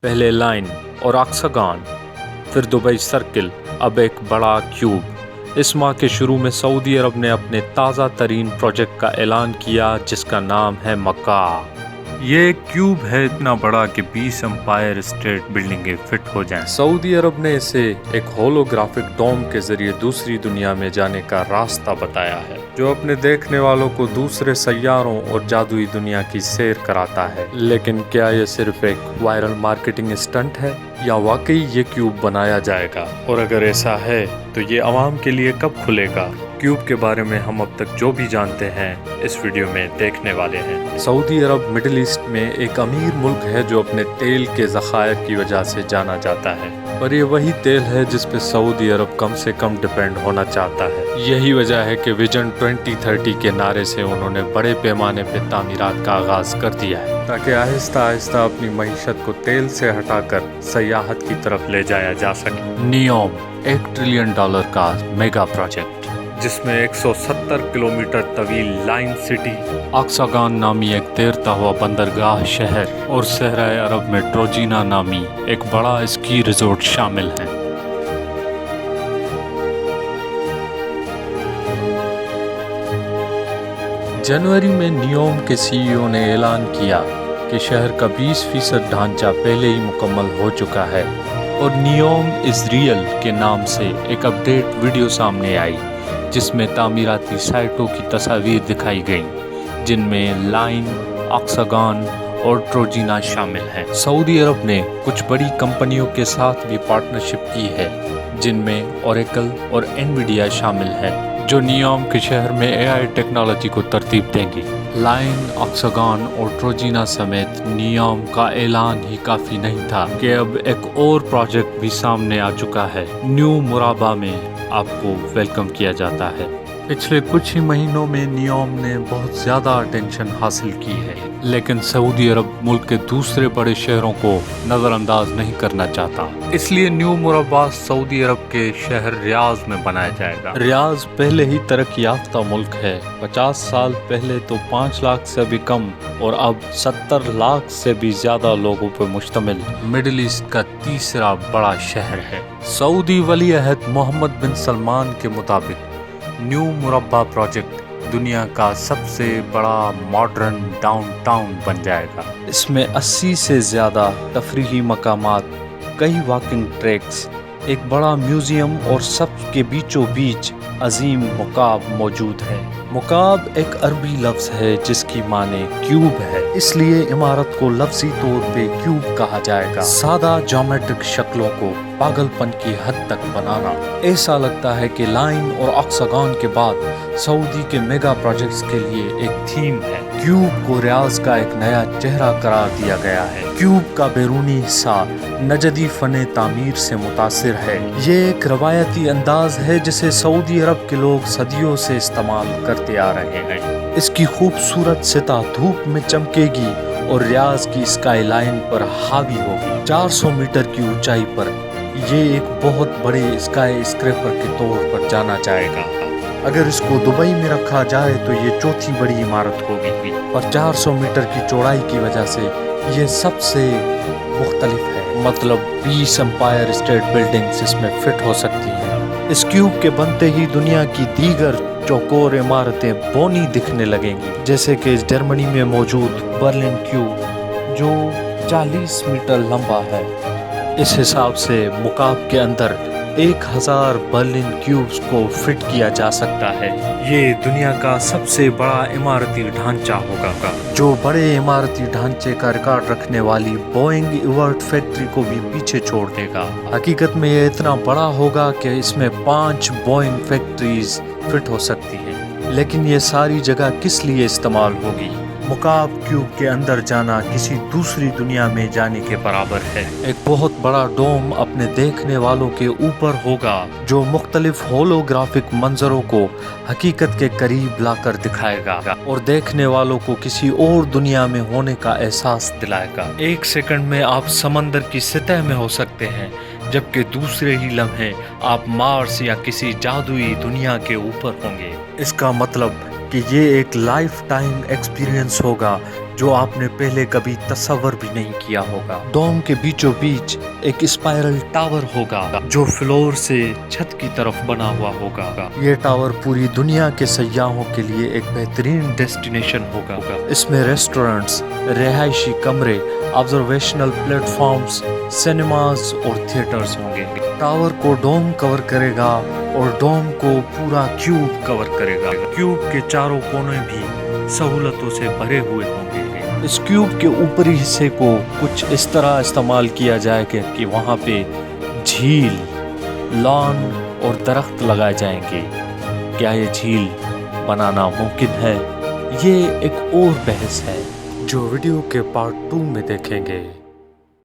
पहले लाइन और ऑक्सागन, फिर दुबई सर्किल, अब एक बड़ा क्यूब। इस माह के शुरू में सऊदी अरब ने अपने ताज़ा तरीन प्रोजेक्ट का ऐलान किया जिसका नाम है मक्का। ये एक क्यूब है इतना बड़ा कि 20 एम्पायर स्टेट बिल्डिंगें फिट हो जाएं। सऊदी अरब ने इसे एक होलोग्राफिक डोम के जरिए दूसरी दुनिया में जाने का रास्ता बताया है, जो अपने देखने वालों को दूसरे सैयारों और जादुई दुनिया की सैर कराता है। लेकिन क्या ये सिर्फ एक वायरल मार्केटिंग स्टंट है या वाकई ये क्यूब बनाया जाएगा? और अगर ऐसा है तो ये आवाम के लिए कब खुलेगा? क्यूब के बारे में हम अब तक जो भी जानते हैं इस वीडियो में देखने वाले हैं। सऊदी अरब मिडिल ईस्ट में एक अमीर मुल्क है जो अपने तेल के ज़खायर की वजह से जाना जाता है, पर ये वही तेल है जिस पे सऊदी अरब कम से कम डिपेंड होना चाहता है। यही वजह है कि विजन 2030 के नारे से उन्होंने बड़े पैमाने पे तामीरात का आगाज कर दिया है, ताकि आहिस्ता आहिस्ता अपनी मईशत को तेल से हटाकर सयाहत की तरफ ले जाया जा सके। नियोम $1 ट्रिलियन का मेगा प्रोजेक्ट, जिसमें 170 किलोमीटर तवील लाइन सिटी, ऑक्सागन नामी एक तैरता हुआ बंदरगाह शहर और सहराए अरब में ट्रोजीना नामी एक बड़ा स्की रिजोर्ट शामिल हैं। जनवरी में नियोम के सीईओ ने ऐलान किया कि शहर का 20% ढांचा पहले ही मुकम्मल हो चुका है और नियोम इज़ रियल के नाम से एक अपडेट वीडियो सामने आई जिसमें तामीराती साइटों की तस्वीर दिखाई गईं, जिनमें लाइन, ऑक्सागन और ट्रोजीना शामिल हैं। सऊदी अरब ने कुछ बड़ी कंपनियों के साथ भी पार्टनरशिप की है, जिनमें ओरेकल और एनवीडिया शामिल हैं, जो नियोम के शहर में एआई टेक्नोलॉजी को तरतीब देंगी। लाइन, ऑक्सागन और ट्रोजीना समेत नियोम का ऐलान ही काफ़ी नहीं था कि अब एक और प्रोजेक्ट भी सामने आ चुका है। न्यू मुराबा में आपको वेलकम किया जाता है। पिछले कुछ ही महीनों में नियोम ने बहुत ज़्यादा अटेंशन हासिल की है, लेकिन सऊदी अरब मुल्क के दूसरे बड़े शहरों को नज़रअंदाज नहीं करना चाहता। इसलिए न्यू मुराबा सऊदी अरब के शहर रियाज में बनाया जाएगा। रियाज पहले ही तरक्की याफ्ता मुल्क है। 50 साल पहले तो 5 लाख से भी कम और अब 70 लाख से भी ज़्यादा लोगों पर मुश्तमिल मिडिल ईस्ट का तीसरा बड़ा शहर है। सऊदी वली अहद मोहम्मद बिन सलमान के मुताबिक न्यू मुरब्बा प्रोजेक्ट दुनिया का सबसे बड़ा मॉडर्न डाउनटाउन बन जाएगा। इसमें 80 से ज़्यादा तफरीही मकामात, कई वॉकिंग ट्रैक्स, एक बड़ा म्यूज़ियम और सबके बीचों बीच अजीम मुकाब मौजूद है। मुकाब एक अरबी लफ्ज़ है जिसकी माने क्यूब है, इसलिए इमारत को लफ्ज़ी तौर पे क्यूब कहा जाएगा। सादा ज्योमेट्रिक शक्लों को पागलपन की हद तक बनाना। ऐसा लगता है कि लाइन और ऑक्सागन के बाद सऊदी के मेगा प्रोजेक्ट्स के लिए एक थीम है। क्यूब को रियाज का एक नया चेहरा करार दिया गया है। क्यूब का बैरूनी हिस्सा नजदी फने तामीर से मुतासिर है। ये एक रवायती अंदाज है जिसे सऊदी अरब के लोग सदियों से इस्तेमाल करते आ रहे हैं। इसकी खूबसूरत सतह धूप में चमकेगी और रियाज की स्काई लाइन पर हावी होगी। 400 मीटर की ऊंचाई पर ये एक बहुत बड़े स्काई स्क्रैपर के तौर पर जाना जाएगा। अगर इसको दुबई में रखा जाए तो ये चौथी बड़ी इमारत होगी और 400 मीटर की चौड़ाई की वजह से ये सबसे मुख्तलिफ है। मतलब 20 एम्पायर स्टेट बिल्डिंग्स इसमें फिट हो सकती हैं। इस क्यूब के बनते ही दुनिया की दीगर चौकोर इमारतें बौनी दिखने लगेंगी, जैसे कि जर्मनी में मौजूद बर्लिन क्यूब जो 40 मीटर लंबा है। इस हिसाब से मुकाब के अंदर 1000 बर्लिन क्यूब्स को फिट किया जा सकता है। ये दुनिया का सबसे बड़ा इमारती ढांचा होगा, जो बड़े इमारती ढांचे का रिकॉर्ड रखने वाली बोइंग इवर्ट फैक्ट्री को भी पीछे छोड़ देगा। हकीकत में ये इतना बड़ा होगा कि इसमें 5 बोइंग फैक्ट्रीज फिट हो सकती हैं। लेकिन ये सारी जगह किस लिए इस्तेमाल होगी? मुकाब क्यूब के अंदर जाना किसी दूसरी दुनिया में जाने के बराबर है। एक बहुत बड़ा डोम अपने देखने वालों के ऊपर होगा, जो मुख्तलिफ होलोग्राफिक मंजरों को हकीकत के करीब लाकर दिखाएगा और देखने वालों को किसी और दुनिया में होने का एहसास दिलाएगा। एक सेकंड में आप समंदर की सतह में हो सकते हैं, जबकि दूसरे ही लम्हे आप मार्स या किसी जादुई दुनिया के ऊपर होंगे। इसका मतलब कि ये एक लाइफ टाइम एक्सपीरियंस होगा جو آپ نے پہلے کبھی تصور بھی نہیں کیا ہوگا۔ ڈوم کے بیچوں بیچ ایک اسپائرل ٹاور ہوگا جو فلور سے چھت کی طرف بنا ہوا ہوگا۔ یہ ٹاور پوری دنیا کے سیاحوں کے لیے ایک بہترین ڈیسٹینیشن ہوگا۔ اس میں ریسٹورنٹس، رہائشی کمرے، آبزرویشنل پلیٹ فارمز، سینماز اور تھیٹرز ہوں گے۔ ٹاور کو ڈوم کور کرے گا اور ڈوم کو پورا کیوب کور کرے گا۔ کیوب کے چاروں کونے بھی سہولتوں سے بھرے ہوئے ہوں گے۔ اس کیوب کے اوپری حصے کو کچھ اس طرح استعمال کیا جائے گا کہ وہاں پہ جھیل، لان اور درخت لگائے جائیں گے۔ کیا یہ جھیل بنانا ممکن ہے؟ یہ ایک اور بحث ہے جو ویڈیو کے پارٹ 2 میں دیکھیں گے۔